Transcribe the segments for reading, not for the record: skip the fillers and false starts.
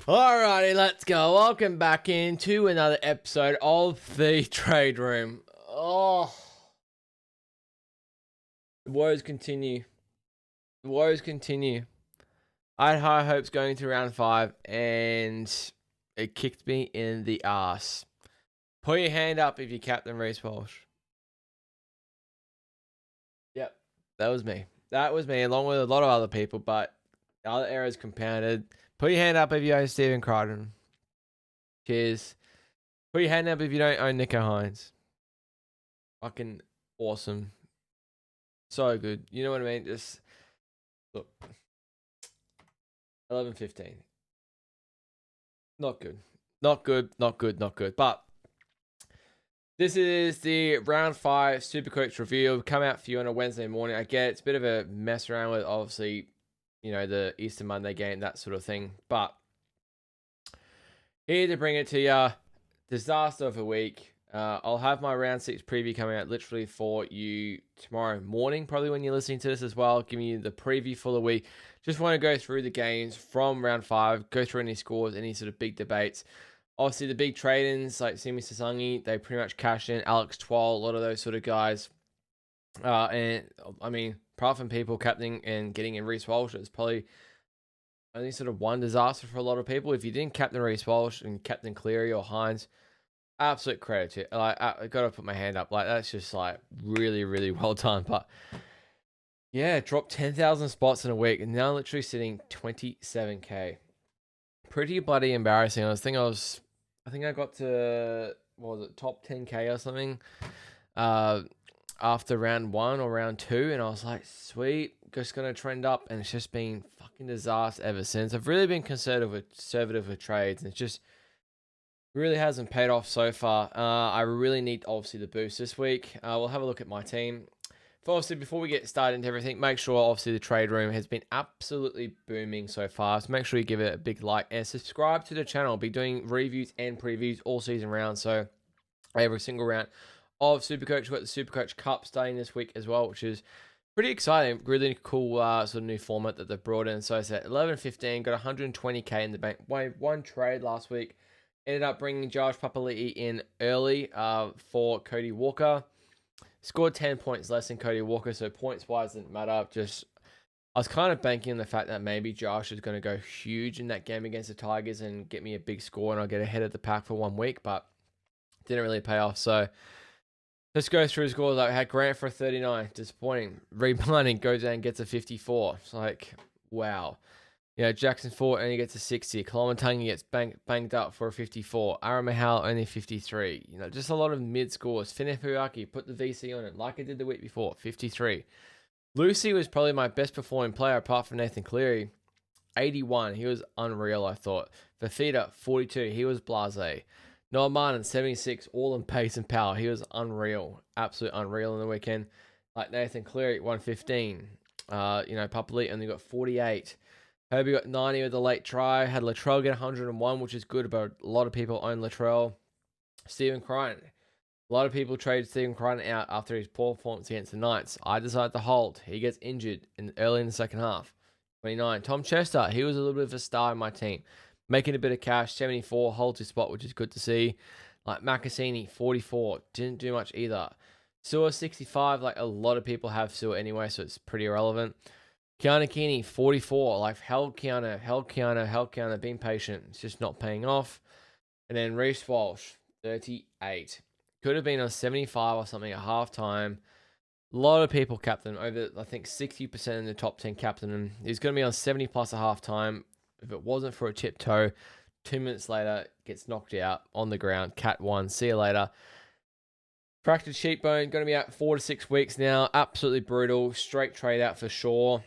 Alrighty, let's go. Welcome back into another episode of the Trade Room. Oh, the woes continue. The woes continue. I had high hopes going to round 5, and it kicked me in the ass. Put your hand up if you captain Reece Walsh. Yep, that was me. That was me, along with a lot of other people, but the other errors compounded. Put your hand up if you own Stephen Crichton. Cheers. Put your hand up if you don't own Nico Hines. Fucking awesome. So good. You know what I mean? Just look. 11-15. Not good. Not good. Not good. Not good. But this is the round 5 Supercoach review. It'll come out for you on a Wednesday morning. I get it's a bit of a mess around with, obviously, you know, the Easter Monday game, that sort of thing. But here to bring it to you. Disaster of a week. I'll have my round 6 preview coming out literally for you tomorrow morning, probably when you're listening to this as well, giving you the preview for the week. Just want to go through the games from round 5, go through any scores, any sort of big debates. Obviously, the big trade-ins like Simi Sasangi, they pretty much cashed in. Alex Twal, a lot of those sort of guys. And I mean, apart from people captaining and getting in Reece Walsh, it's probably only sort of one disaster for a lot of people. If you didn't captain Reece Walsh and captain Cleary or Hines, absolute credit to it. Like, I gotta put my hand up. Like, that's just like really, really well done. But yeah, dropped 10,000 spots in a week and now literally sitting 27k. Pretty bloody embarrassing. I think I got to, what was it, top 10k or something after round 1 or round 2, and I was like, sweet, just gonna trend up, and it's just been fucking disaster ever since. I've really been conservative with trades, and it just really hasn't paid off so far. I really need, obviously, the boost this week. We'll have a look at my team. Obviously, before we get started into everything, make sure, obviously, the trade room has been absolutely booming so far. So make sure you give it a big like and subscribe to the channel. I'll be doing reviews and previews all season round. So every single round of Supercoach. We've got the Supercoach Cup starting this week as well, which is pretty exciting. Really cool sort of new format that they've brought in. So it's at 11-15, got 120k in the bank. One trade last week. Ended up bringing Josh Papali'i in early for Cody Walker. Scored 10 points less than Cody Walker, so points-wise didn't matter. Just, I was kind of banking on the fact that maybe Josh is going to go huge in that game against the Tigers and get me a big score and I'll get ahead of the pack for 1 week, but didn't really pay off. So let's go through his scores. Like, I had Grant for a 39, disappointing. Reed Bunning goes down and gets a 54. It's like, wow. Yeah, Jackson Ford only gets a 60. Kolomatangi gets banged up for a 54. Aramahal only 53. You know, just a lot of mid scores. Finefuaki put the VC on it like I did the week before, 53. Lucy was probably my best performing player apart from Nathan Cleary, 81. He was unreal, I thought. Fafita, 42. He was blasé. Noah Martin, 76. All in pace and power. He was unreal. Absolute unreal in the weekend. Like Nathan Cleary, 115. Papali only got 48. Herbie got 90 with the late try. Had Latrell get 101, which is good, but a lot of people own Latrell. Stephen Crichton. A lot of people traded Stephen Crichton out after his poor performance against the Knights. I decided to hold. He gets injured early in the second half. 29. Tom Chester. He was a little bit of a star in my team. Making a bit of cash. 74. Holds his spot, which is good to see. Like Macassini, 44. Didn't do much either. Sewer, 65. Like, a lot of people have Sewer anyway, so it's pretty irrelevant. Kiana Keeney, 44. Like, held Kiana, being patient. It's just not paying off. And then Reece Walsh, 38. Could have been on 75 or something at halftime. A lot of people captain over, I think 60% in the top 10 captain him. He's going to be on 70 plus at halftime. If it wasn't for a tip toe, 2 minutes later, gets knocked out on the ground. Cat 1. See you later. Fractured cheekbone, going to be out 4 to 6 weeks now. Absolutely brutal. Straight trade out for sure.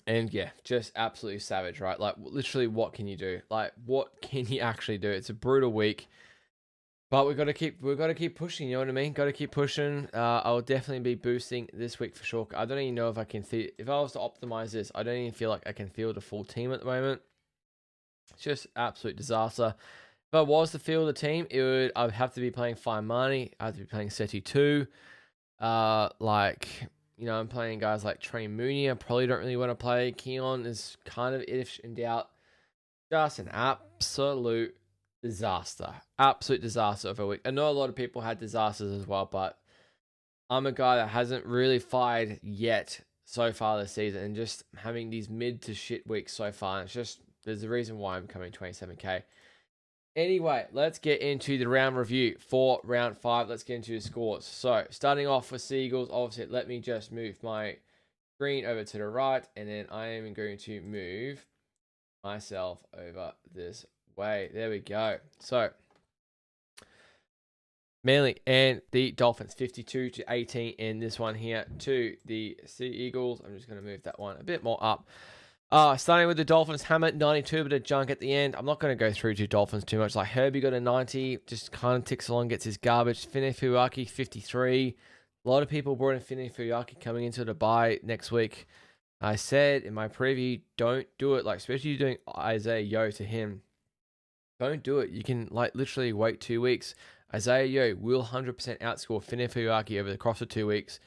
And yeah, just absolutely savage, right? Like, literally, what can you do? Like, what can you actually do? It's a brutal week, but we've got to keep pushing. You know what I mean? Got to keep pushing. I'll definitely be boosting this week for sure. I don't even know if I can. If I was to optimize this, I don't even feel like I can field a full team at the moment. It's just absolute disaster. If I was to field a team, I'd have to be playing Fine Money. I'd have to be playing Seti 2. I'm playing guys like Trey Mooney. I probably don't really want to play. Keon is kind of if in doubt. Just an absolute disaster. Absolute disaster of a week. I know a lot of people had disasters as well, but I'm a guy that hasn't really fired yet so far this season, and just having these mid to shit weeks so far. It's just, there's a reason why I'm coming 27k. Anyway, let's get into the round review for round 5. Let's get into the scores. So, starting off with Seagulls, obviously, let me just move my screen over to the right, and then I am going to move myself over this way. There we go. So, Manly and the Dolphins, 52-18 in this one here to the Sea Eagles. I'm just going to move that one a bit more up. Starting with the Dolphins, Hammer 92, but a junk at the end. I'm not going to go through to Dolphins too much. Like Herbie got a 90, just kind of ticks along, gets his garbage. Fine Fuaki 53. A lot of people brought in Fine Fuaki coming into the bye next week. I said in my preview, don't do it. Like, especially doing Isaiah Yo to him. Don't do it. You can like literally wait 2 weeks. Isaiah Yo will 100% outscore Fine Fuaki over the course of 2 weeks.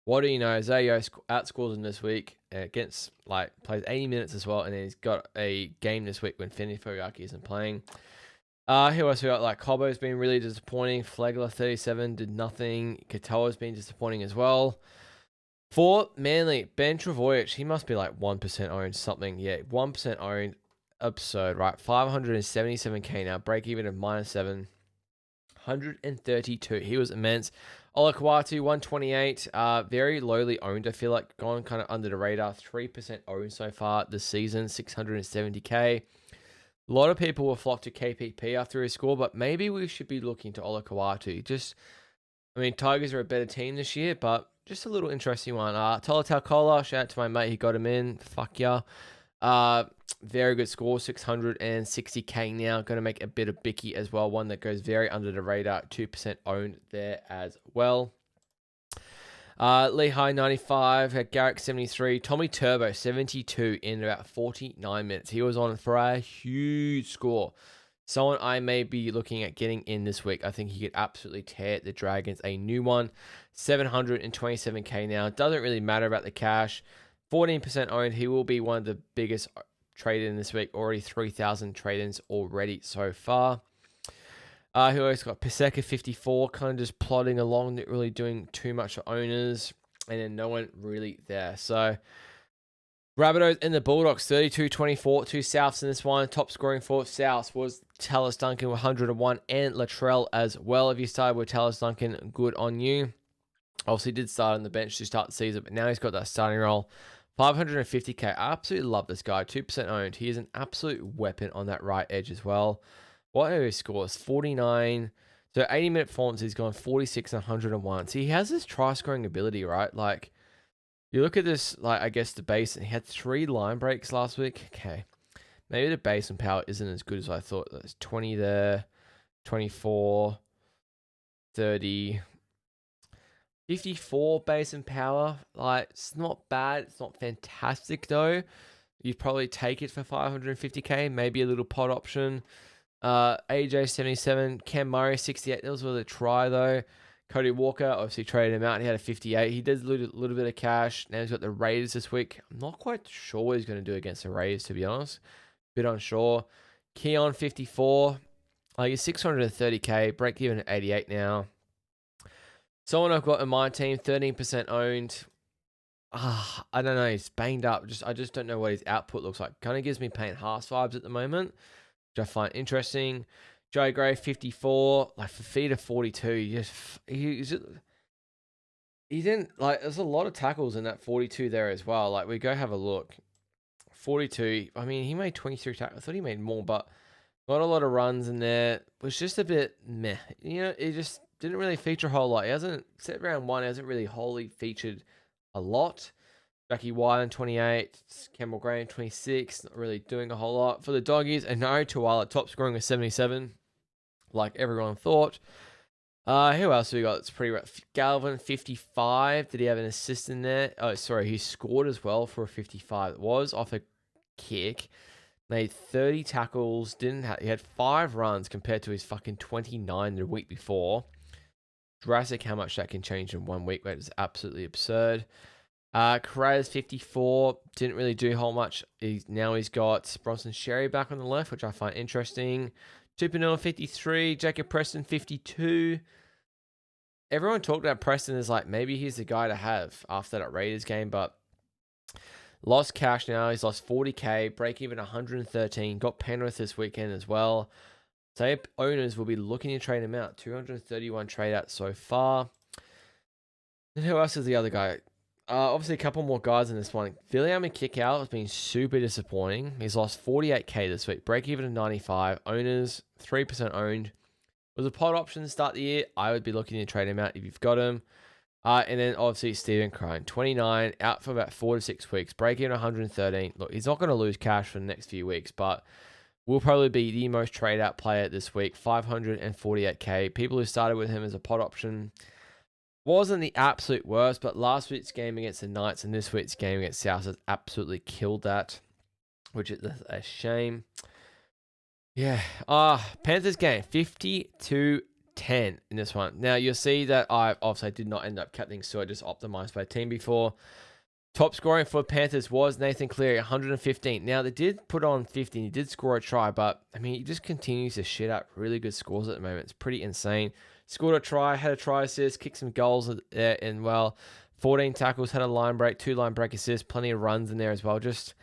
What do you know? Isaiah outscores him this week against, like, plays 80 minutes as well, and then he's got a game this week when Fine Fuaki isn't playing. Who else we got? Like, Cobbo's been really disappointing. Flagler 37 did nothing. Katoa's been disappointing as well. For Manly, Ben Travojevic, he must be like 1% owned something. Yeah, 1% owned. Absurd, right? 577k now. Break even of -7. 132. He was immense. Olakwatu, 128. Very lowly owned. I feel like gone kind of under the radar. 3% owned so far this season. 670k. A lot of people will flock to KPP after his score, but maybe we should be looking to Olakwatu. Just, I mean, Tigers are a better team this year, but just a little interesting one. Tola Taukola, shout out to my mate. He got him in. Fuck yeah. Very good score, 660k now. Going to make a bit of bicky as well. One that goes very under the radar, 2% owned there as well. Lehigh 95, Garrick 73, Tommy Turbo 72 in about 49 minutes. He was on for a huge score. Someone I may be looking at getting in this week. I think he could absolutely tear the Dragons a new one. 727k now. Doesn't really matter about the cash. 14% owned. He will be one of the biggest trade in this week. Already 3,000 trade-ins already so far. Who else got? Paseka 54, kind of just plodding along, not really doing too much for owners. And then no one really there. So, Rabbitohs and the Bulldogs, 32-24, 2 Souths in this one. Top scoring for Souths was Tallis Duncan with 101 and Latrell as well. If you started with Tallis Duncan, good on you. Obviously did start on the bench to start the season, but now he's got that starting role. 550k. I absolutely love this guy. 2% owned. He is an absolute weapon on that right edge as well. What are his scores? 49. So 80-minute performance, he's gone 46 and 101. See, he has this try-scoring ability, right? Like, you look at this, like, I guess the base, and he had 3 line breaks last week. Okay. Maybe the base and power isn't as good as I thought. There's 20 there, 24, 30, 54 base and power. Like, it's not bad. It's not fantastic, though. You'd probably take it for 550k, maybe a little pot option. AJ 77, Cam Murray 68. That was with a try, though. Cody Walker obviously traded him out. He had a 58. He did a little bit of cash. Now he's got the Raiders this week. I'm not quite sure what he's going to do against the Raiders, to be honest. Bit unsure. Keon 54. Like, he's 630k. Break even at 88 now. Someone I've got in my team, 13% owned. I don't know. He's banged up. I just don't know what his output looks like. Kind of gives me Payne Haas vibes at the moment, which I find interesting. Joe Gray 54, like Fafita 42. He didn't, like, there's a lot of tackles in that 42 there as well. Like, we go have a look. 42. I mean, he made 23 tackles. I thought he made more, but not a lot of runs in there. It was just a bit meh. You know, it just didn't really feature a whole lot. He hasn't set round 1. Hasn't really wholly featured a lot. Jackie Wyland 28, Campbell Graham 26, not really doing a whole lot. For the Doggies, and no Tuala, top scoring with 77, like everyone thought. Who else have we got? It's pretty rough. Galvin 55. Did he have an assist in there? Oh, sorry, he scored as well for a 55. It was off a kick. Made 30 tackles. He had 5 runs compared to his fucking 29 the week before. Drastic how much that can change in 1 week. That is absolutely absurd. Correa's 54. Didn't really do whole much. He's got Bronson Sherry back on the left, which I find interesting. Tupinilla 53. Jacob Preston 52. Everyone talked about Preston as like maybe he's the guy to have after that Raiders game, but lost cash now. He's lost 40k, break even 113. Got Penrith this weekend as well. So owners will be looking to trade him out. 231 trade out so far. And who else is the other guy? Obviously, a couple more guys in this one. William Kickout has been super disappointing. He's lost 48k this week. Break even of 95. Owners, 3% owned. Was a pod option to start the year. I would be looking to trade him out if you've got him. And then obviously Stephen Crone, 29, out for about 4 to 6 weeks. Break even 113. Look, he's not going to lose cash for the next few weeks, but will probably be the most trade out player this week. 548k. People who started with him as a pod option wasn't the absolute worst, but last week's game against the Knights and this week's game against South has absolutely killed that, which is a shame. Yeah. Panthers game, 50-10 in this one. Now, you'll see that I obviously did not end up captaining, so I just optimized my team before. Top scoring for Panthers was Nathan Cleary, 115. Now, they did put on 50, and he did score a try, but, I mean, he just continues to shit out really good scores at the moment. It's pretty insane. Scored a try, had a try assist, kicked some goals there, and, well, 14 tackles, had a line break, 2 line break assists, plenty of runs in there as well. Just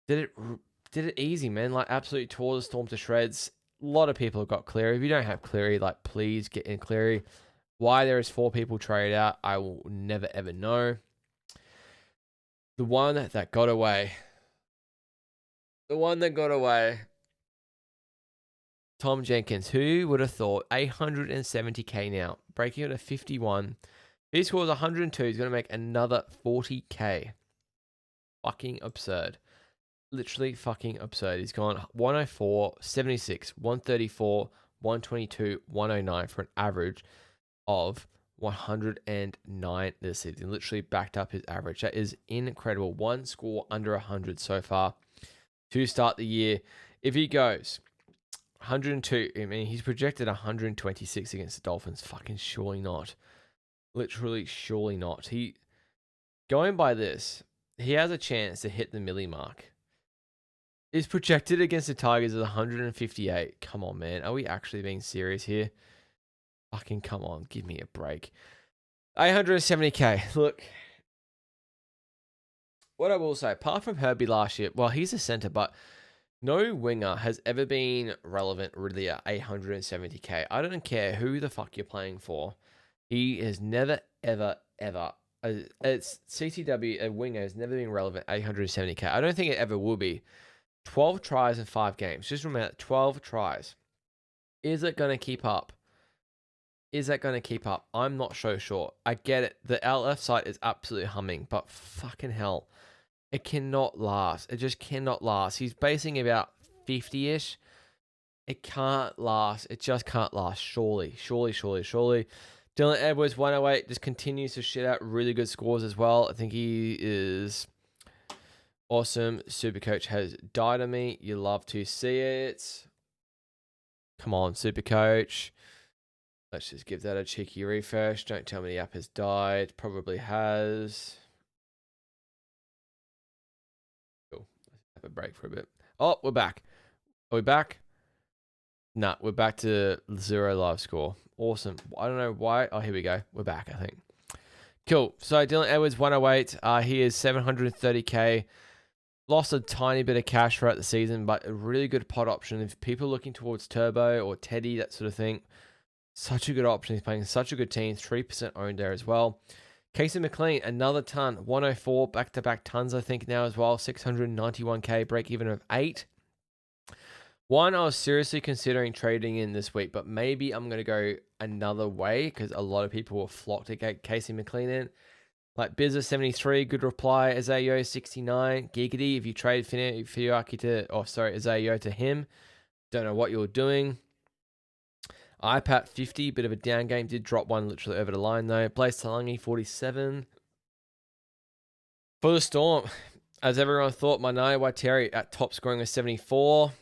did it easy, man. Like, absolutely tore the Storm to shreds. A lot of people have got Cleary. If you don't have Cleary, like, please get in Cleary. Why there is 4 people traded out, I will never, ever know. The one that got away. Tom Jenkins. Who would have thought? 870k now. Breaking out to 51. He scores 102. He's going to make another 40k. Fucking absurd. Literally fucking absurd. He's gone 104, 76, 134, 122, 109 for an average of 109 this season. Literally backed up his average. That is incredible. 1 score under 100 so far to start the year. If he goes 102, I mean, he's projected 126 against the Dolphins. Fucking surely not. Literally surely not. Going by this, he has a chance to hit the milli mark. Is projected against the Tigers as 158. Come on, man. Are we actually being serious here? Fucking come on. Give me a break. 870k. Look. What I will say, apart from Herbie last year, well, he's a center, but no winger has ever been relevant really at 870k. I don't care who the fuck you're playing for. He has never, ever, ever. It's CTW, a winger has never been relevant at 870k. I don't think it ever will be. 12 tries in 5 games. Just remember, 12 tries. Is it going to keep up? I'm not so sure. I get it. The LF site is absolutely humming, but fucking hell. It cannot last. It just cannot last. He's basing about 50-ish. It can't last. It just can't last. Surely. Dylan Edwards, 108, just continues to shit out really good scores as well. I think he is awesome. Supercoach has died on me. You love to see it. Come on, Supercoach. Let's just give that a cheeky refresh. Don't tell me the app has died. Probably has. Cool. Let's have a break for a bit. Oh, we're back. Are we back? Nah, we're back to 0 live score. Awesome. I don't know why. Oh, here we go. We're back, I think. Cool. So Dylan Edwards, 108. He is 730k. Lost a tiny bit of cash throughout the season, but a really good pot option. If people are looking towards Turbo or Teddy, that sort of thing, such a good option. He's playing such a good team. 3% owned there as well. Casey McLean, another ton. 104, back-to-back tons, I think, now as well. 691k, break-even of 8. One I was seriously considering trading in this week, but maybe I'm going to go another way because a lot of people will flock to get Casey McLean in. Like Bizza 73, good reply. Azayo 69, Giggity. If you trade Fiuaki Azayo to him, don't know what you're doing. iPat 50, bit of a down game. Did drop one literally over the line though. Blaze Talangi 47. For the Storm, as everyone thought, Manai Waiteri at top scoring with 74.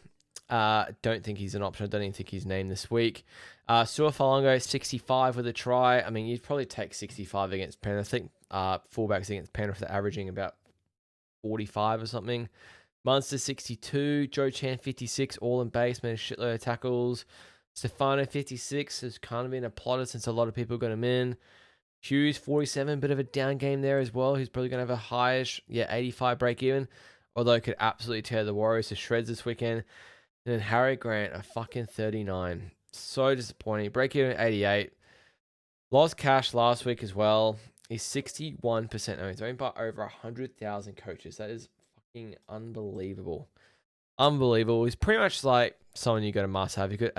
Don't think he's an option. I don't even think he's named this week. Suafalango 65 with a try. I mean, you'd probably take 65 against Penrith. I think fullbacks against Penrith, they're averaging about 45 or something. Munster 62, Joe Chan 56, all in base, made a shitload of tackles. Stefano 56 has kind of been a plotter since a lot of people got him in. Hughes 47, bit of a down game there as well. He's probably going to have a highish, 85 break even, although it could absolutely tear the Warriors to shreds this weekend. And then Harry Grant, a fucking 39. So disappointing. Break even at 88. Lost cash last week as well. He's 61% owned. He's owned by over 100,000 coaches. That is fucking unbelievable. Unbelievable. He's pretty much like someone you got to must have. He could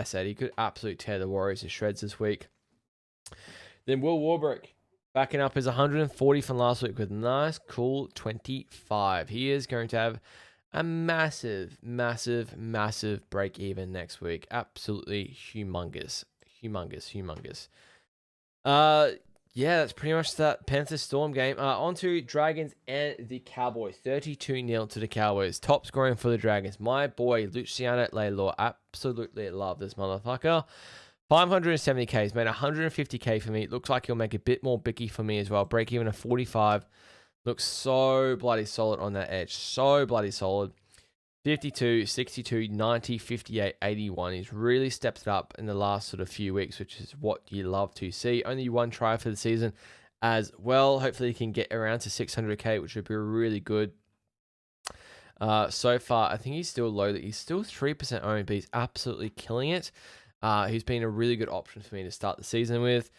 absolutely tear the Warriors to shreds this week. Then Will Warbrick backing up his 140 from last week with a nice, cool 25. He is going to have a massive, massive, massive break even next week. Absolutely humongous. Humongous. Yeah, that's pretty much that Panthers Storm game. On to Dragons and the Cowboys. 32-0 to the Cowboys. Top scoring for the Dragons. My boy, Luciano Leilua. Absolutely love this motherfucker. 570k. He's made 150k for me. Looks like he'll make a bit more bicky for me as well. Break even at 45. Looks so bloody solid on that edge. So bloody solid. 52, 62, 90, 58, 81. He's really stepped it up in the last sort of few weeks, which is what you love to see. Only one try for the season as well. Hopefully he can get around to 600k, which would be really good. So far, I think he's still low. He's still 3% owned, but he's absolutely killing it. He's been a really good option for me to start the season with.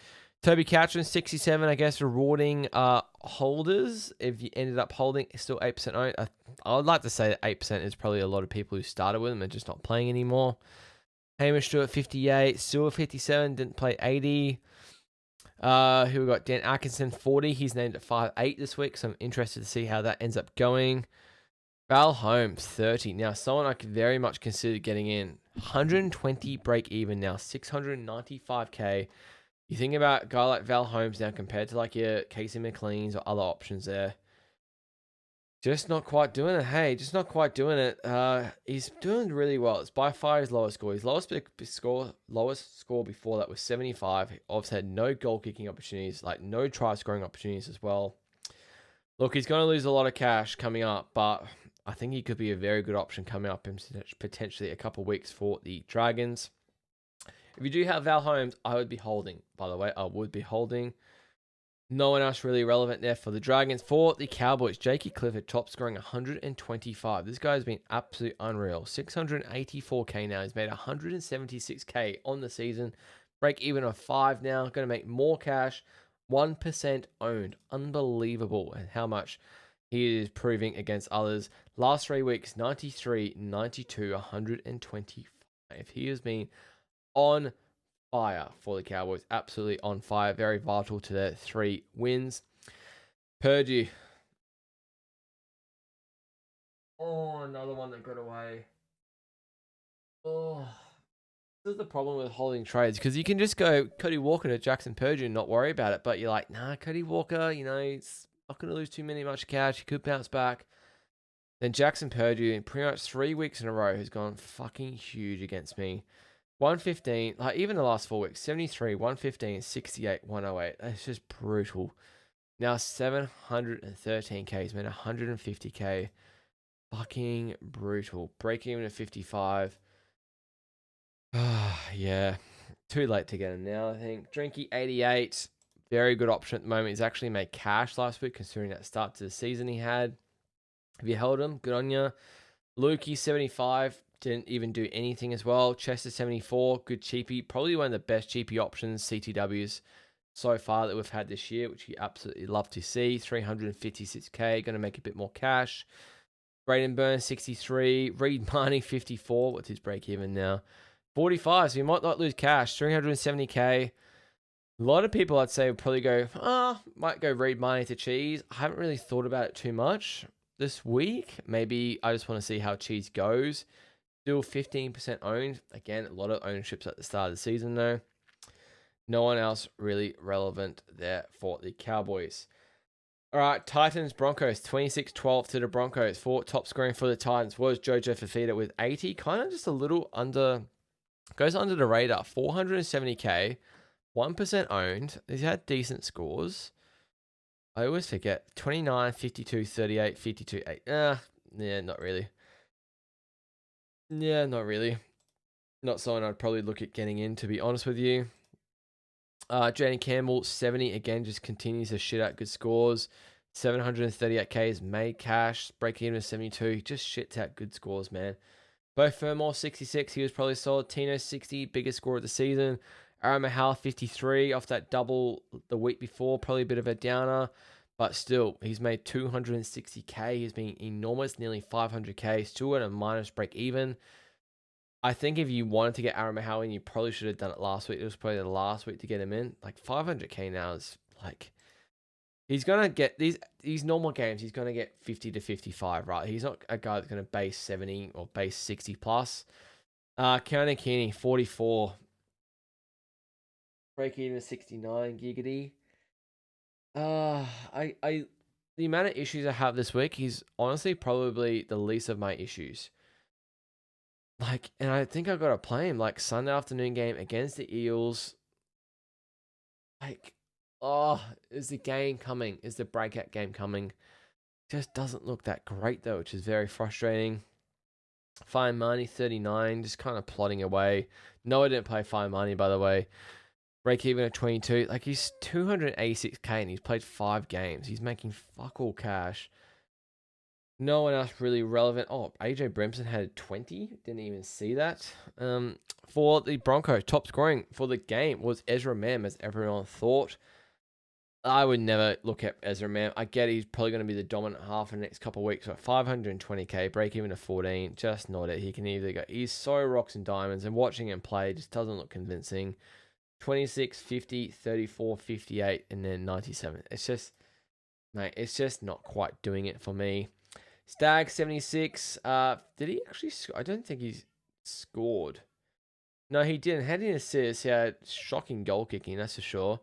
Toby Couchman, 67, I guess, rewarding holders. If you ended up holding, still 8% owned. I would like to say that 8% is probably a lot of people who started with him and just not playing anymore. Hamish Stewart, 58. Stewart, 57, didn't play 80. Who we got? Dan Atkinson, 40. He's named at 5'8 this week, so I'm interested to see how that ends up going. Val Holmes, 30. Now, someone I could very much consider getting in. 120 break even now, 695k. You think about a guy like Val Holmes now compared to like your Casey McLean's or other options there. Just not quite doing it. Hey, just not quite doing it. He's doing really well. It's by far his lowest score. His lowest score before that was 75. He obviously had no goal kicking opportunities, like no try scoring opportunities as well. Look, he's going to lose a lot of cash coming up, but I think he could be a very good option coming up in potentially a couple of weeks for the Dragons. If you do have Val Holmes, I would be holding, by the way. I would be holding. No one else really relevant there for the Dragons. For the Cowboys, Jakey Clifford, top scoring 125. This guy's been absolutely unreal. 684k now. He's made 176k on the season. Break even of 5 now. Going to make more cash. 1% owned. Unbelievable and how much he is proving against others. Last 3 weeks, 93, 92, 125. He has been on fire for the Cowboys. Absolutely on fire. Very vital to their 3 wins. Purdue. Oh, another one that got away. Oh, this is the problem with holding trades, because you can just go Cody Walker to Jackson Purdue and not worry about it. But you're like, nah, Cody Walker, he's not going to lose too much cash. He could bounce back. Then Jackson Purdue, in pretty much 3 weeks in a row, has gone fucking huge against me. 115, like even the last 4 weeks, 73, 115, 68, 108. That's just brutal. Now 713k. He's made 150k. Fucking brutal. Break even at 55. Yeah. Too late to get him now, I think. Drinky, 88. Very good option at the moment. He's actually made cash last week, considering that start to the season he had. Have you held him? Good on you. Lukey, 75. Didn't even do anything as well. Chester, 74. Good cheapie. Probably one of the best cheapie options, CTWs, so far that we've had this year, which you absolutely love to see. 356k. Going to make a bit more cash. Braden Burns, 63. Reed Marnie, 54. What's his break even now? 45. So you might not lose cash. 370k. A lot of people, I'd say, would probably go, might go Reed Marnie to Cheese. I haven't really thought about it too much this week. Maybe I just want to see how Cheese goes. Still 15% owned. Again, a lot of ownerships at the start of the season, though. No one else really relevant there for the Cowboys. All right, Titans, Broncos, 26-12 to the Broncos. For top scoring for the Titans was Jojo Fafita with 80. Kind of just a little under, goes under the radar. 470k, 1% owned. He's had decent scores. I always forget. 29, 52, 38, 52, 8. Yeah, not really. Yeah, not really. Not someone I'd probably look at getting in, to be honest with you. Jaden Campbell, 70, again, just continues to shit out good scores. 738k is made cash. Break even at 72. Just shits out good scores, man. Bo Fermor, 66. He was probably solid. Tino, 60. Biggest score of the season. Aaron Mahal, 53. Off that double the week before. Probably a bit of a downer. But still, he's made 260k. He's been enormous. Nearly 500k. Still at a minus break even. I think if you wanted to get Aaron Mahal in, you probably should have done it last week. It was probably the last week to get him in. Like 500k now is like he's gonna get these normal games. He's gonna get 50 to 55, right? He's not a guy that's gonna base 70 or base 60 plus. Keanu Keeney, 44, break even 69 giggity. I the amount of issues I have this week, he's honestly probably the least of my issues. Like, and I think I gotta play him like Sunday afternoon game against the Eels. Like, is the game coming? Is the breakout game coming? Just doesn't look that great though, which is very frustrating. Fine Money 39, just kind of plodding away. No, I didn't play Fine Money, by the way. Break even at 22. Like, he's 286k and he's played 5 games. He's making fuck all cash. No one else really relevant. Oh, AJ Brimson had 20. Didn't even see that. For the Broncos, top scoring for the game was Ezra Mam, as everyone thought. I would never look at Ezra Mam. I get he's probably going to be the dominant half in the next couple of weeks. But 520k, break even to 14. Just not it. He can either go. He's so rocks and diamonds, and watching him play just doesn't look convincing. 26, 50, 34, 58, and then 97. It's just, mate, it's just not quite doing it for me. Stag 76. Did he actually? I don't think he's scored. No, he didn't. Had an assist. He had shocking goal kicking. That's for sure.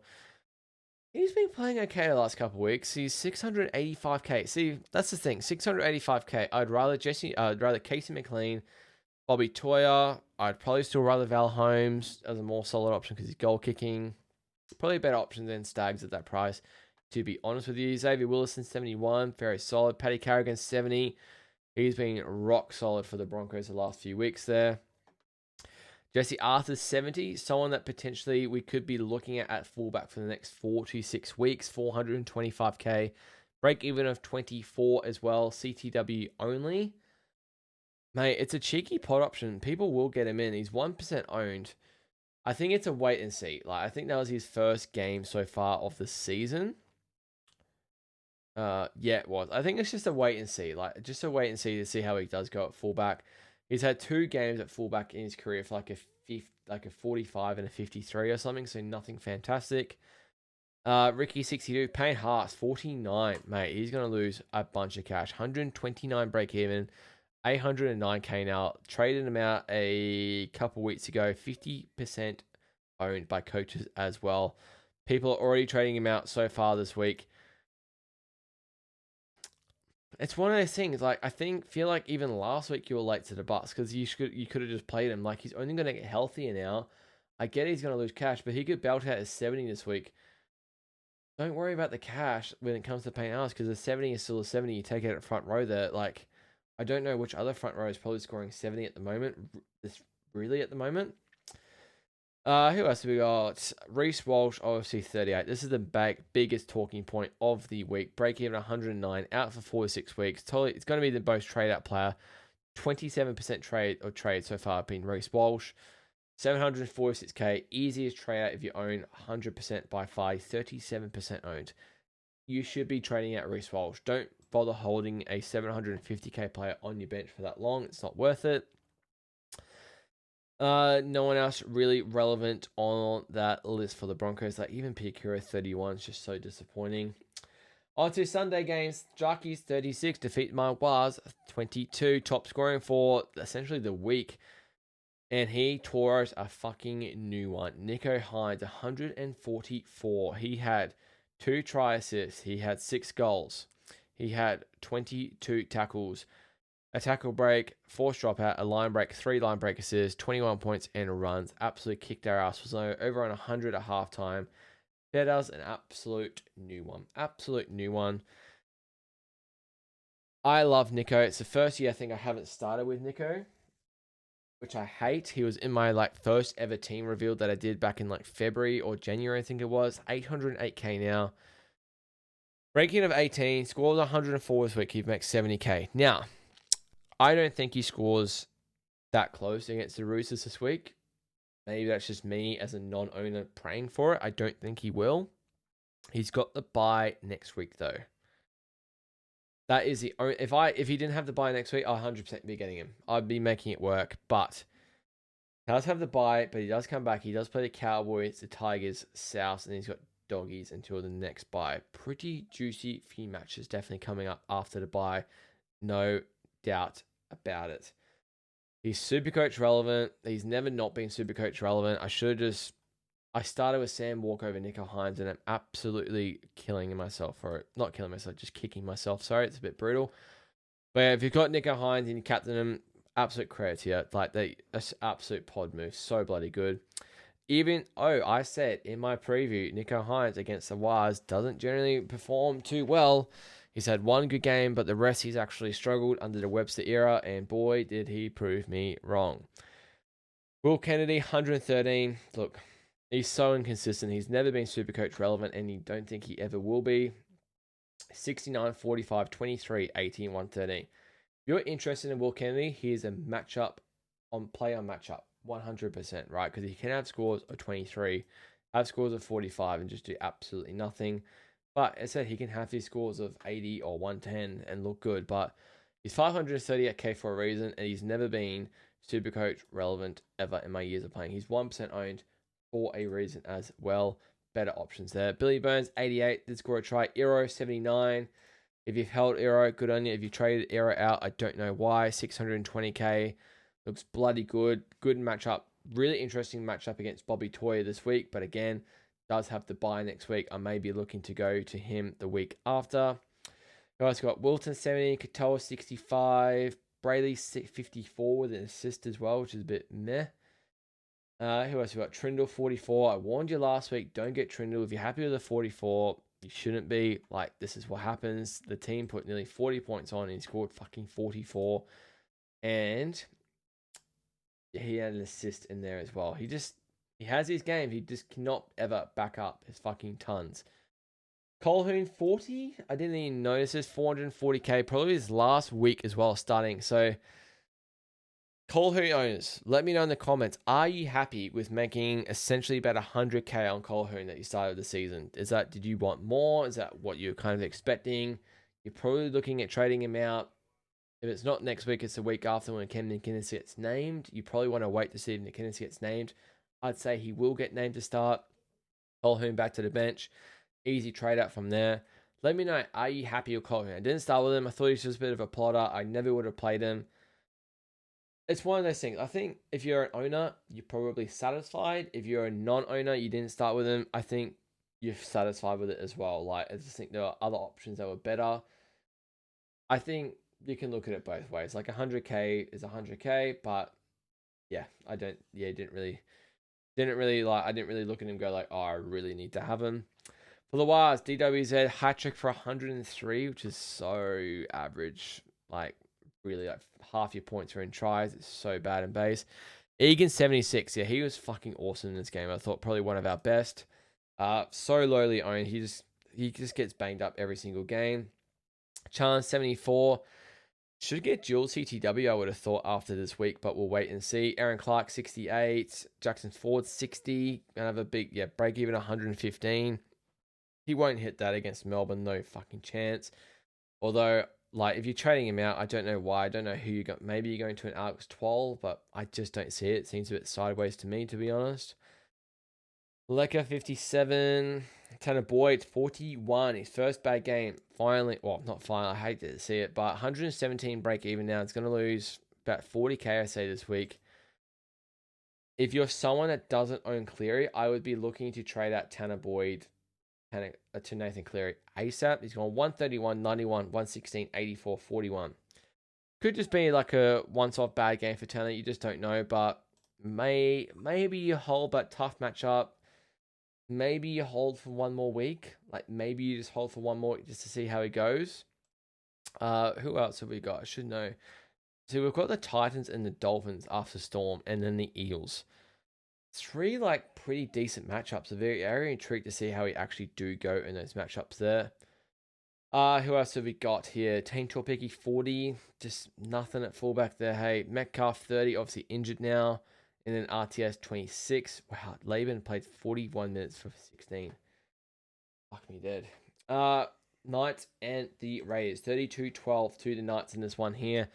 He's been playing okay the last couple of weeks. He's 685k. See, that's the thing. 685k. I'd rather Casey McLean, Bobby Toyer. I'd probably still rather Val Holmes as a more solid option because he's goal kicking. Probably a better option than Stags at that price, to be honest with you. Xavier Willison, 71. Very solid. Paddy Carrigan, 70. He's been rock solid for the Broncos the last few weeks there. Jesse Arthur's 70, someone that potentially we could be looking at fullback for the next 4 to 6 weeks, 425k. Break even of 24 as well, CTW only. Mate, it's a cheeky pot option. People will get him in. He's 1% owned. I think it's a wait and see. Like, I think that was his first game so far of the season. Yeah, it was. I think it's just a wait and see. Like, just a wait and see to see how he does go at fullback. He's had 2 games at fullback in his career for like a 45 and a 53 or something, so nothing fantastic. Ricky 62, Payne Haas 49, mate. He's gonna lose a bunch of cash. 129 break even, 809k now. Traded him out a couple weeks ago. 50% owned by coaches as well. People are already trading him out so far this week. It's one of those things. Like, feel like even last week you were late to the bus because you could have just played him. Like, he's only going to get healthier now. I get he's going to lose cash, but he could belt out his 70 this week. Don't worry about the cash when it comes to paying hours because the 70 is still a 70. You take it at front row there. Like, I don't know which other front row is probably scoring 70 at the moment. Really at the moment. Who else have we got? Reece Walsh, obviously 38. This is the biggest talking point of the week. Break even 109, out for 4 to 6 weeks. Totally, it's going to be the most trade out player. 27% trade so far been Reece Walsh. 746k, easiest trade out if you own 100% by far. 37% owned. You should be trading out Reece Walsh. Don't bother holding a 750k player on your bench for that long. It's not worth it. No one else really relevant on that list for the Broncos. Like, even Piakura 31 is just so disappointing. On to Sunday games. Jockeys 36 defeat my Waz 22. Top scoring for essentially the week. And he tore us a fucking new one. Nico Hines 144. He had 2 try assists. He had 6 goals. He had 22 tackles. A tackle break, forced dropout, a line break, 3 line break assists, 21 points and runs. Absolutely kicked our ass. Was over on 100 at halftime. Better's an absolute new one. Absolute new one. I love Nico. It's the first year I think I haven't started with Nico, which I hate. He was in my first ever team reveal that I did back in February or January, I think it was. 808k now. Ranking of 18, scores 104 this week. He makes 70k. Now, I don't think he scores that close against the Roosters this week. Maybe that's just me as a non-owner praying for it. I don't think he will. He's got the bye next week though. That is the only, if he didn't have the bye next week, I'll 100% be getting him. I'd be making it work, but he does have the bye, but he does come back. He does play the Cowboys, the Tigers, South, and he's got Doggies until the next bye. Pretty juicy few matches definitely coming up after the bye. No doubt about it. He's Supercoach relevant. He's never not been Supercoach relevant. I started with Sam Walker over Nico Hines, and I'm absolutely killing myself for it. Not killing myself, just kicking myself. Sorry, it's a bit brutal. But yeah, if you've got Nico Hines and you captain him, absolute credit here. That's absolute pod move. So bloody good. I said in my preview, Nico Hines against the Wars doesn't generally perform too well. He's had one good game, but the rest he's actually struggled under the Webster era, and boy, did he prove me wrong. Will Kennedy, 113. Look, he's so inconsistent. He's never been Supercoach relevant, and you don't think he ever will be. 69, 45, 23, 18, 113. If you're interested in Will Kennedy, here's a matchup on matchup. 100%, right? Because he can have scores of 23, have scores of 45, and just do absolutely nothing. But as I said, he can have these scores of 80 or 110 and look good. But he's 538k for a reason, and he's never been Supercoach relevant ever in my years of playing. He's 1% owned for a reason as well. Better options there. Billy Burns, 88, did score a try. Eero, 79. If you've held Eero, good on you. If you traded Eero out, I don't know why. 620k. Looks bloody good. Good matchup. Really interesting matchup against Bobby Toyer this week. But again, does have the bye next week. I may be looking to go to him the week after. Who else got? Wilton, 70. Katoa, 65. Brayley, 54 with an assist as well, which is a bit meh. Who else we got? Trindle, 44. I warned you last week, don't get Trindle. If you're happy with a 44, you shouldn't be. This is what happens. The team put nearly 40 points on and he scored fucking 44. And he had an assist in there as well. He has his games. He just cannot ever back up his fucking tons. Colhoun, 40. I didn't even notice this. 440k. Probably his last week as well starting. So Colhoun owners, let me know in the comments. Are you happy with making essentially about 100k on Colhoun that you started the season? Did you want more? Is that what you're kind of expecting? You're probably looking at trading him out. If it's not next week, it's the week after when Cam McInnes gets named. You probably want to wait to see if McInnes gets named. I'd say he will get named to start. Colhoun back to the bench. Easy trade out from there. Let me know, are you happy with Colhoun? I didn't start with him. I thought he was just a bit of a plotter. I never would have played him. It's one of those things. I think if you're an owner, you're probably satisfied. If you're a non-owner, you didn't start with him, I think you're satisfied with it as well. I just think there are other options that were better. I think you can look at it both ways. 100k is 100k, but yeah, I didn't really look at him and go oh, I really need to have him. For the Wires, DWZ hat trick for 103, which is so average. Really, half your points are in tries. It's so bad in base. Egan, 76. Yeah, he was fucking awesome in this game. I thought probably one of our best. So lowly owned. He just gets banged up every single game. Chance, 74. Should get dual CTW, I would have thought, after this week, but we'll wait and see. Aaron Clark, 68. Jackson Ford, 60. Gonna have a big, break even 115. He won't hit that against Melbourne, no fucking chance. Although, if you're trading him out, I don't know why. I don't know who you got. Maybe you're going to an Alex 12, but I just don't see it. It seems a bit sideways to me, to be honest. Lecker, 57. Tanner Boyd, 41. His first bad game. Finally, well, not finally. I hate to see it, but 117 break even now. It's going to lose about 40k, I say, this week. If you're someone that doesn't own Cleary, I would be looking to trade out Tanner Boyd to Nathan Cleary ASAP. He's gone 131, 91, 116, 84, 41. Could just be a once-off bad game for Tanner. You just don't know, but maybe you hold that tough matchup. maybe you hold for one more week. Like maybe you just hold for one more just to see how he goes. Who else have we got? I should know. So we've got the Titans and the Dolphins after Storm, and then the Eagles. Three like pretty decent matchups. I'm very intrigued to see how we actually do go in those matchups there. Who else have we got here? Team Torpeki 40, just nothing at fullback there. Hey, Metcalf 30, obviously injured now. And then RTS 26. Wow, Laban played 41 minutes for 16. Fuck me dead. Knights and the Raiders. 32-12 to the Knights in this one here.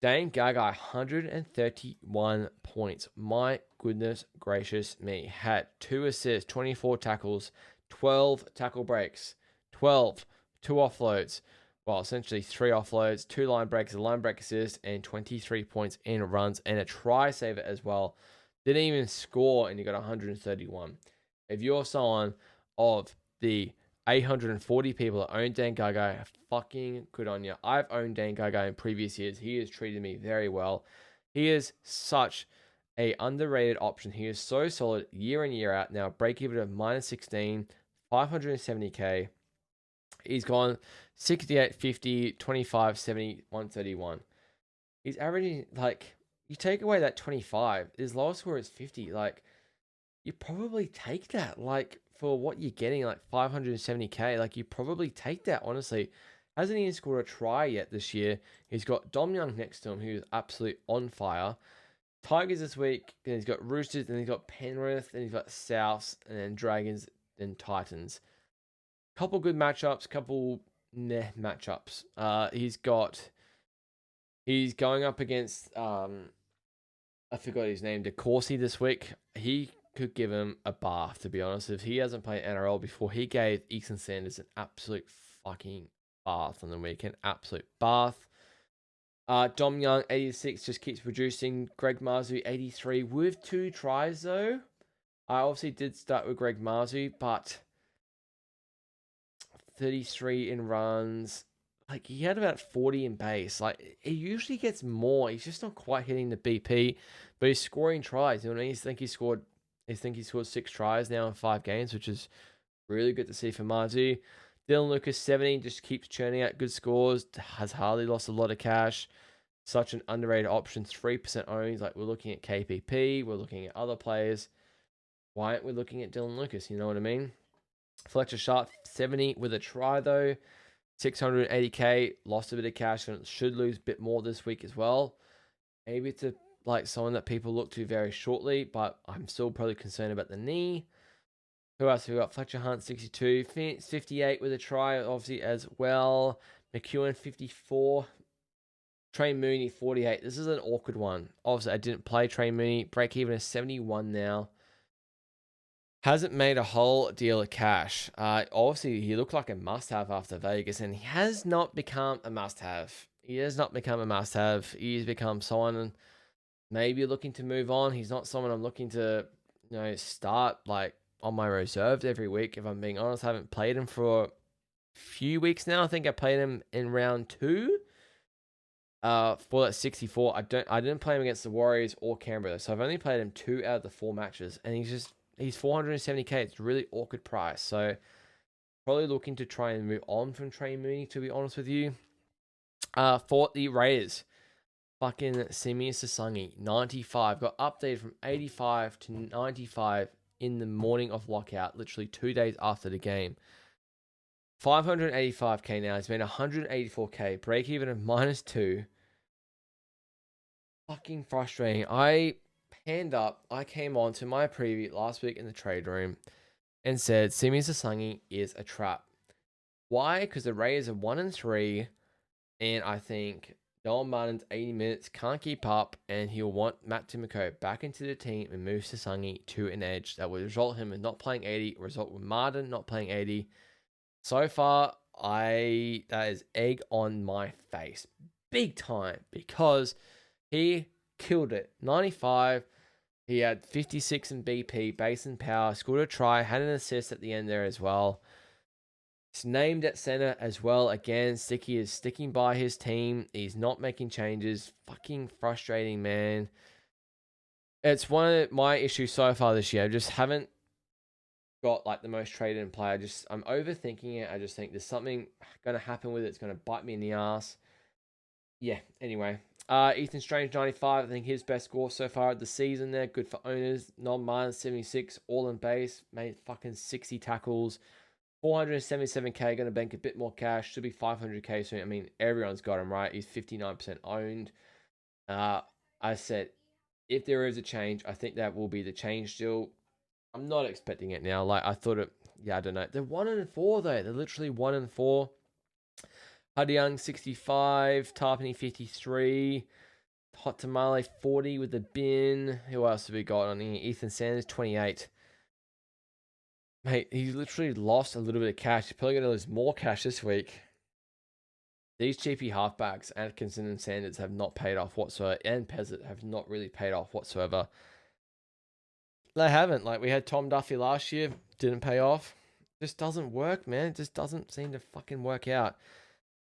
Dane Gagai, 131 points. My goodness gracious me. Had 2 assists, 24 tackles, 12 tackle breaks, 12, 2 offloads. Well, essentially 3 offloads, 2 line breaks, a line break assist, and 23 points in runs, and a try saver as well. Didn't even score, and you got 131. If you're someone of the 840 people that own Dan Gagai, fucking good on you. I've owned Dan Gagai in previous years. He has treated me very well. He is such a underrated option. He is so solid year in, year out. Now, break even of minus 16, 570k. He's gone 68, 50, 25, 70, 131. He's averaging, like, you take away that 25, his lowest score is 50. Like, you probably take that. Like, for what you're getting, like 570k, like you probably take that, honestly. Hasn't even scored a try yet this year. He's got Dom Young next to him, who's absolutely on fire. Tigers this week, then he's got Roosters, then he's got Penrith, then he's got Souths, and then Dragons, and Titans. Couple good matchups, couple meh matchups. He's going up against, I forgot his name, DeCourcy this week. He could give him a bath, to be honest. If he hasn't played NRL before, he gave Easton Sanders an absolute fucking bath on the weekend. Absolute bath. Dom Young, 86, just keeps producing. Greg Marzu, 83, with 2 tries, though. I obviously did start with Greg Marzu, but 33 in runs. Like, he had about 40 in base. Like, he usually gets more. He's just not quite hitting the BP, but he's scoring tries. You know what I mean? I think he scored 6 tries now in 5 games, which is really good to see for Marzu. Dylan Lucas, 17, just keeps churning out good scores. Has hardly lost a lot of cash. Such an underrated option. 3% owned. Like, we're looking at KPP. We're looking at other players. Why aren't we looking at Dylan Lucas? You know what I mean? Fletcher Sharp, 70 with a try, though. 680k. Lost a bit of cash and should lose a bit more this week as well. Maybe it's like someone that people look to very shortly, but I'm still probably concerned about the knee. Who else have we got? Fletcher Hunt, 62. 58 with a try, obviously, as well. McEwen, 54. Trey Mooney, 48. This is an awkward one. Obviously, I didn't play Trey Mooney. Break even is 71 now. Hasn't made a whole deal of cash. Obviously, he looked like a must-have after Vegas, and he has not become a must-have. He has not become a must-have. He's become someone maybe looking to move on. He's not someone I'm looking to, start like on my reserves every week. If I'm being honest, I haven't played him for a few weeks now. I think I played him in round 2. For that 64, I didn't play him against the Warriors or Canberra, so I've only played him 2 out of the 4 matches, and he's 470k. It's a really awkward price, so probably looking to try and move on from Trey Mooney, to be honest with you. For the Raiders, fucking Simi Sasangi, 95, got updated from 85 to 95 in the morning of lockout, literally 2 days after the game. 585k now. It's been 184k. Break even of -2. Fucking frustrating. I came on to my preview last week in the trade room and said Simi Sasangi is a trap. Why? Because the Raiders are 1-3, and I think Noel Martin's 80 minutes can't keep up, and he'll want Matt Timoko back into the team and move Sasangi to an edge. That would result him in not playing 80, result with Martin not playing 80. So far, that is egg on my face. Big time, because he killed it. 95, he had 56 in BP, base and power, scored a try, had an assist at the end there as well. He's named at center as well. Again, Sticky is sticking by his team. He's not making changes. Fucking frustrating, man. It's one of my issues so far this year. I just haven't got like the most traded in player. I'm overthinking it. I just think there's something going to happen with it. It's going to bite me in the ass. Yeah, anyway. Ethan Strange, 95. I think his best score so far of the season there. Good for owners. Non-minus, 76. All in base. Made fucking 60 tackles. 477k. Going to bank a bit more cash. Should be 500k soon. I mean, everyone's got him, right? He's 59% owned. I said, if there is a change, I think that will be the change still. I'm not expecting it now. Like, I thought it... Yeah, I don't know. They're 1-4, though. They're literally 1-4. Huddy Young, 65. Tarpany, 53. Hot Tamale, 40 with the bin. Who else have we got on here? Ethan Sanders, 28. Mate, he's literally lost a little bit of cash. He's probably going to lose more cash this week. These cheapy halfbacks, Atkinson and Sanders, have not paid off whatsoever. And Pezzett have not really paid off whatsoever. They haven't. Like, we had Tom Duffy last year. Didn't pay off. Just doesn't work, man. It just doesn't seem to fucking work out.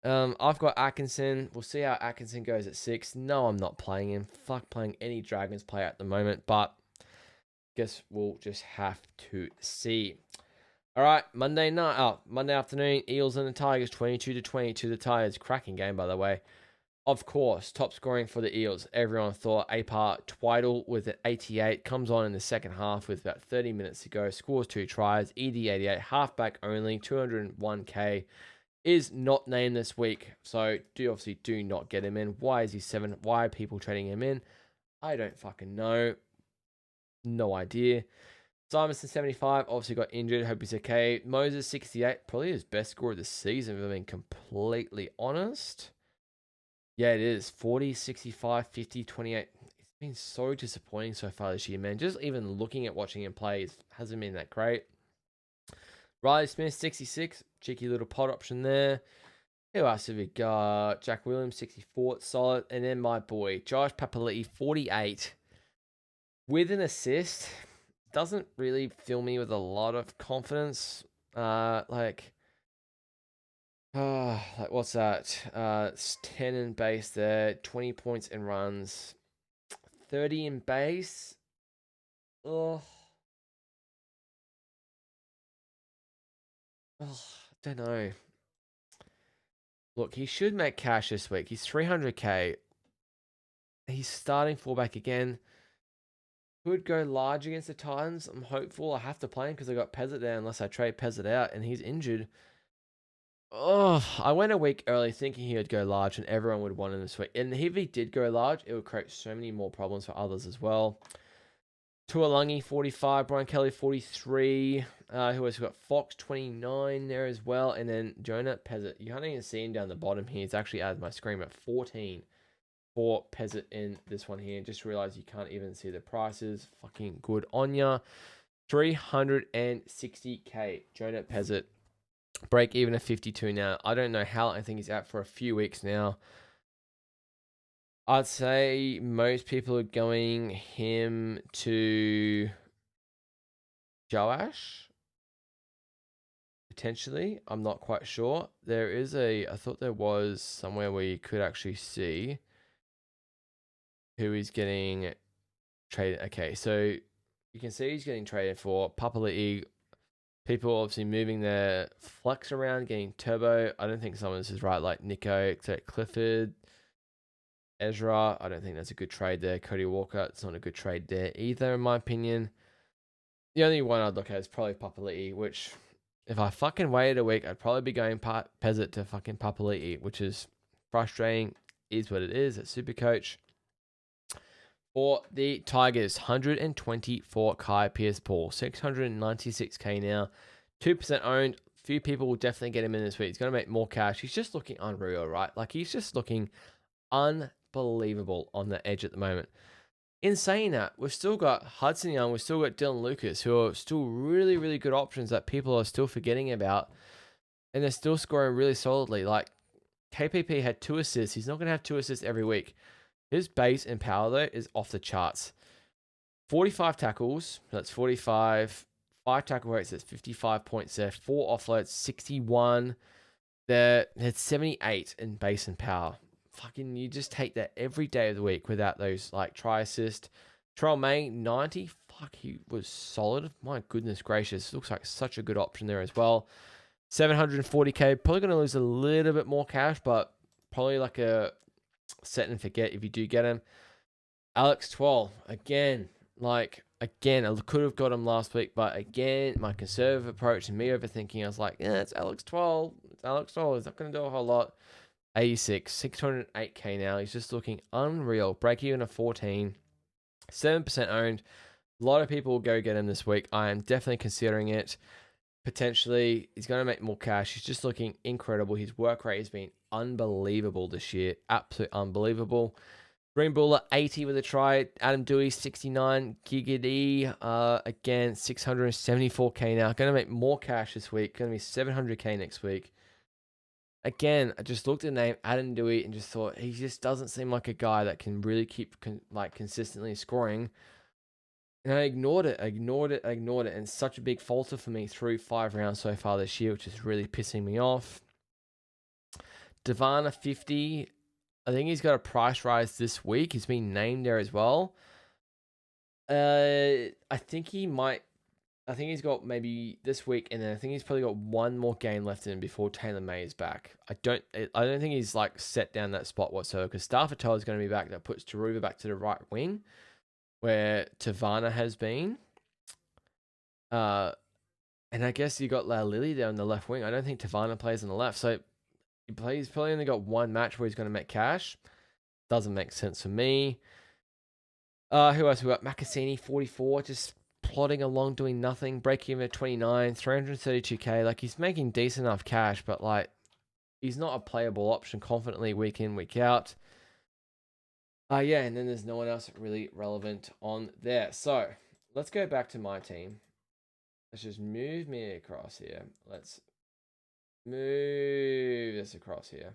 I've got Atkinson. We'll see how Atkinson goes at 6. No, I'm not playing him. Fuck playing any Dragons player at the moment. But guess we'll just have to see. All right, Monday afternoon, Eels and the Tigers, 22-22. The Tigers, cracking game, by the way. Of course, top scoring for the Eels. Everyone thought Apar Twiddle with an 88. Comes on in the second half with about 30 minutes to go. Scores 2 tries. ED 88. Halfback only. 201k. Is not named this week. So do not get him in. Why is he 7? Why are people trading him in? I don't fucking know. No idea. Simonson, 75. Obviously got injured. Hope he's okay. Moses, 68. Probably his best score of the season, if I'm being completely honest. Yeah, it is. 40, 65, 50, 28. It's been so disappointing so far this year, man. Just even looking at watching him play hasn't been that great. Riley Smith, 66. Cheeky little pot option there. Who else have we got? Jack Williams, 64. Solid. And then my boy, Josh Papali'i, 48. With an assist. Doesn't really fill me with a lot of confidence. Like what's that? It's 10 in base there, 20 points in runs, 30 in base. I don't know. Look, he should make cash this week. He's 300k. He's starting fullback again. Could go large against the Titans. I'm hopeful. I have to play him because I got Pezzett there unless I trade Pezzett out and he's injured. I went a week early thinking he would go large and everyone would want him this week. And if he did go large, it would create so many more problems for others as well. Tuolangi, 45. Brian Kelly, 43. Who else? We've got Fox, 29 there as well. And then Jonah Pezzett. You can't even see him down the bottom here. It's actually added my screen at 14 for Pezzett in this one here. Just realized you can't even see the prices. Fucking good on ya. 360k. Jonah Pezzett. Break even at 52 now. I don't know how. I think he's out for a few weeks now. I'd say most people are going him to Joash. Potentially. I'm not quite sure. I thought there was somewhere where you could actually see who he's getting traded. Okay, so you can see he's getting traded for Papali'i. People obviously moving their flex around, getting Turbo. I don't think some of this is right, like Nico, except Clifford, Ezra. I don't think that's a good trade there. Cody Walker, it's not a good trade there either, in my opinion. The only one I'd look at is probably Papali'i, which if I fucking waited a week, I'd probably be going Pezzett to fucking Papali'i, which is frustrating. Is what it is at Supercoach. For the Tigers, 124 Kai Pierce-Paul, 696k now, 2% owned. Few people will definitely get him in this week. He's going to make more cash. He's just looking unreal, right? Like, he's just looking unbelievable on the edge at the moment. In saying that, we've still got Hudson Young, we've still got Dylan Lucas, who are still really, really good options that people are still forgetting about, and they're still scoring really solidly. Like, KPP had 2 assists. He's not going to have 2 assists every week. His base and power, though, is off the charts. 45 tackles, that's 45. 5 tackle rates, that's 55 points there. 4 offloads, 61. There, it's 78 in base and power. Fucking, you just take that every day of the week without those, like, try assist. Terrell May, 90. fuck, he was solid. My goodness gracious. Looks like such a good option there as well. 740k. Probably going to lose a little bit more cash, but probably like a set and forget if you do get him. Alex 12. Again, I could have got him last week, but again, my conservative approach and me overthinking, I was like, yeah, it's Alex 12. It's Alex 12. He's not going to do a whole lot. 86, 608k now. He's just looking unreal. Break even of 14. 7% owned. A lot of people will go get him this week. I am definitely considering it. Potentially, he's going to make more cash. He's just looking incredible. His work rate has been unbelievable this year. Absolutely unbelievable. Green Buller, 80 with a try. Adam Dewey, 69. Giggity, again, 674k now. Going to make more cash this week. Going to be 700k next week. Again, I just looked at the name Adam Dewey and just thought he just doesn't seem like a guy that can really keep consistently scoring. And I ignored it. And it's such a big falter for me through 5 rounds so far this year, which is really pissing me off. Devana, 50. I think he's got a price rise this week. He's been named there as well. I think he's got maybe this week, and then I think he's probably got one more game left in him before Taylor May is back. I don't think he's like set down that spot whatsoever, because Stafford is going to be back. That puts Taruva back to the right wing, where Tavana has been. And I guess you got Lily there on the left wing. I don't think Tavana plays on the left, so he's probably only got one match where he's going to make cash. Doesn't make sense for me. Who else? We got Makasini, 44, just plodding along, doing nothing. Break even at 29, 332k. Like, he's making decent enough cash, but like, he's not a playable option confidently week in, week out. Yeah, and then there's no one else really relevant on there. So let's go back to my team. Let's just move me across here. Let's move this across here.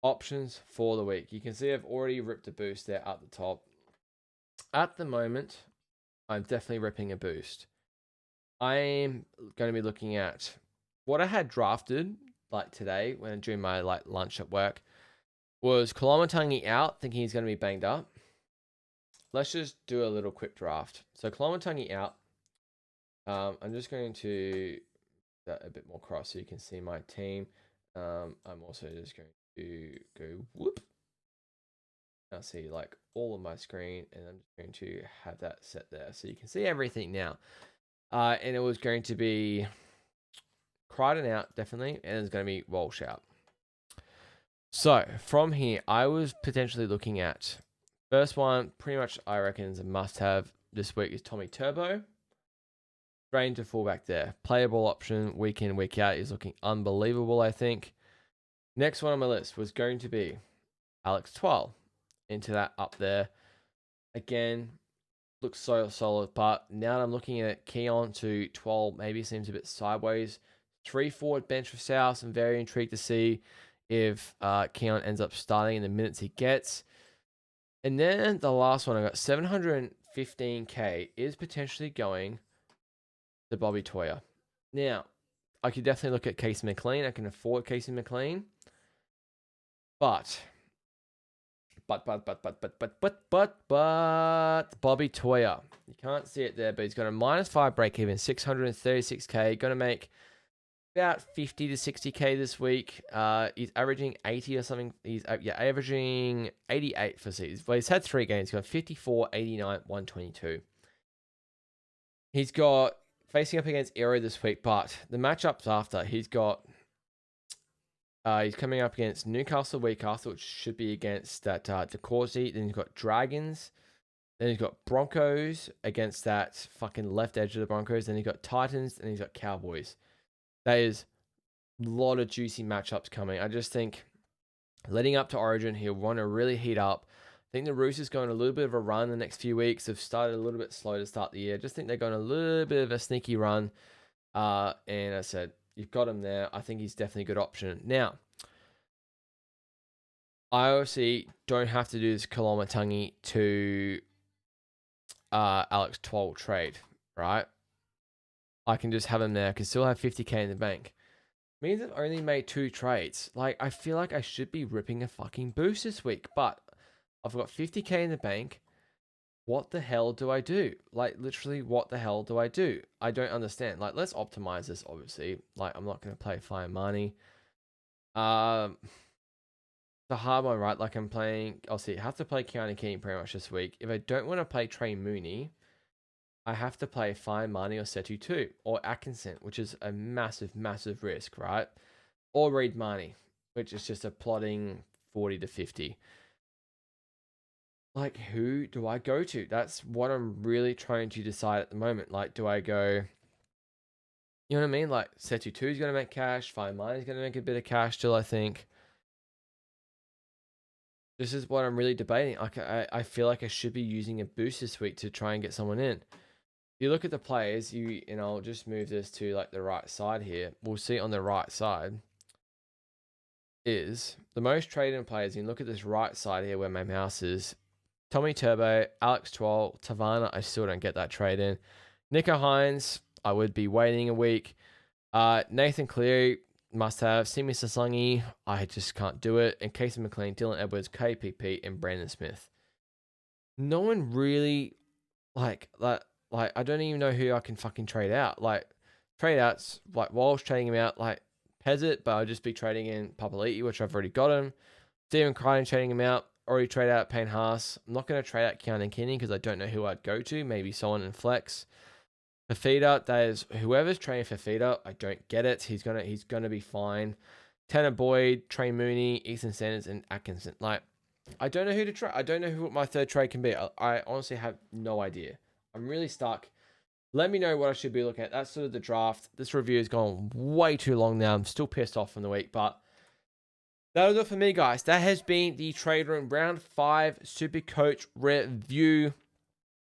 Options for the week. You can see I've already ripped a boost there at the top. At the moment, I'm definitely ripping a boost. I'm going to be looking at what I had drafted like today when doing my like lunch at work was Kolomatangi out, thinking he's going to be banged up. Let's just do a little quick draft. So Kolomatangi out. I'm just going to that a bit more cross so you can see my team. I'm also just going to go whoop. I'll see like all of my screen, and I'm just going to have that set there so you can see everything now. And it was going to be Crichton out, definitely, and it's going to be Walsh out. So from here, I was potentially looking at first one, pretty much I reckon is a must-have this week is Tommy Turbo. Straight into fullback there. Playable option, week in, week out. Is looking unbelievable, I think. Next one on my list was going to be Alex 12. Into that up there. Again, looks so solid, but now that I'm looking at Keon to 12, maybe seems a bit sideways. 3 forward bench for South. I'm very intrigued to see if Keon ends up starting in the minutes he gets. And then the last one, I got 715k is potentially going to Bobby Toyer. Now, I could definitely look at Casey McLean. I can afford Casey McLean. But Bobby Toyer. You can't see it there, but he's got a -5 break even, 636k. Going to make about 50 to 60k this week. He's averaging 80 or something. He's averaging 88 for seasons. Well, he's had 3 games. He's got 54, 89, 122. He's got facing up against Aero this week, but the matchups after he's got. He's coming up against Newcastle, which should be against that DeCourcy. Then he's got Dragons. Then he's got Broncos against that fucking left edge of the Broncos. Then he's got Titans, and he's got Cowboys. That is a lot of juicy matchups coming. I just think leading up to Origin, he'll want to really heat up. I think the Roosters going a little bit of a run the next few weeks. They've started a little bit slow to start the year. I just think they're going a little bit of a sneaky run. And I said, you've got him there. I think he's definitely a good option. Now, I obviously don't have to do this Kolomatangi to Alex 12 trade, right? I can just have him there. I can still have 50k in the bank. Means I've only made 2 trades. Like, I feel like I should be ripping a fucking boost this week, but I've got 50k in the bank. what the hell do I do? Like, literally, what the hell do I do? I don't understand. Like, let's optimize this, obviously. Like, I'm not going to play Fire Money. The hard one, right? Like, I'm playing, I'll see, I have to play Keanu King pretty much this week. If I don't want to play Trey Mooney, I have to play Fine Money or Setu 2 or Atkinson, which is a massive, massive risk, right? Or Reed Marnie, which is just a plotting 40 to 50. Like, who do I go to? That's what I'm really trying to decide at the moment. Like, do I go, you know what I mean? Like, Setu 2 is going to make cash. Fine Money is going to make a bit of cash still, I think. This is what I'm really debating. Like, I feel like I should be using a boost this week to try and get someone in. If you look at the players, and I'll just move this to like the right side here. We'll see on the right side is the most traded in players. You can look at this right side here where my mouse is. Tommy Turbo, Alex Twal, Tavana. I still don't get that trade in. Nico Hines, I would be waiting a week. Nathan Cleary, must have. Simi Sasangi, I just can't do it. And Casey McLean, Dylan Edwards, KPP, and Brandon Smith. No one really like that. Like, I don't even know who I can fucking trade out. Like, trade outs, like Walsh trading him out, like Pezzett, but I'll just be trading in Papali'i, which I've already got him. Stephen Crichton trading him out. Already trade out Payne Haas. I'm not going to trade out Keanu Kinney because I don't know who I'd go to. Maybe someone in flex. Fafita, that is whoever's trading Fafita. I don't get it. He's gonna be fine. Tanner Boyd, Trey Mooney, Ethan Sanders, and Atkinson. Like, I don't know who to trade. I don't know who my third trade can be. I honestly have no idea. I'm really stuck. Let me know what I should be looking at. That's sort of the draft. This review has gone way too long now. I'm still pissed off from the week, but that'll do it for me, guys. That has been the Trade Room Round 5 Supercoach review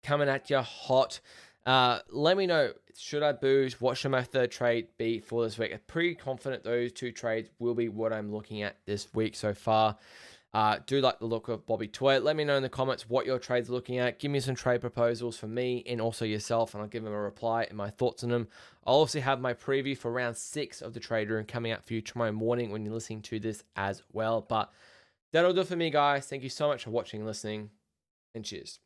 coming at you hot. Let me know, should I boost? What should my third trade be for this week? I'm pretty confident those two trades will be what I'm looking at this week so far. Do like the look of Bobby Twett. Let me know in the comments what your trades are looking at. Give me some trade proposals for me and also yourself, and I'll give them a reply and my thoughts on them. I'll also have my preview for round 6 of the Trade Room coming out for you tomorrow morning when you're listening to this as well. But that'll do it for me, guys. Thank you so much for watching and listening, and cheers.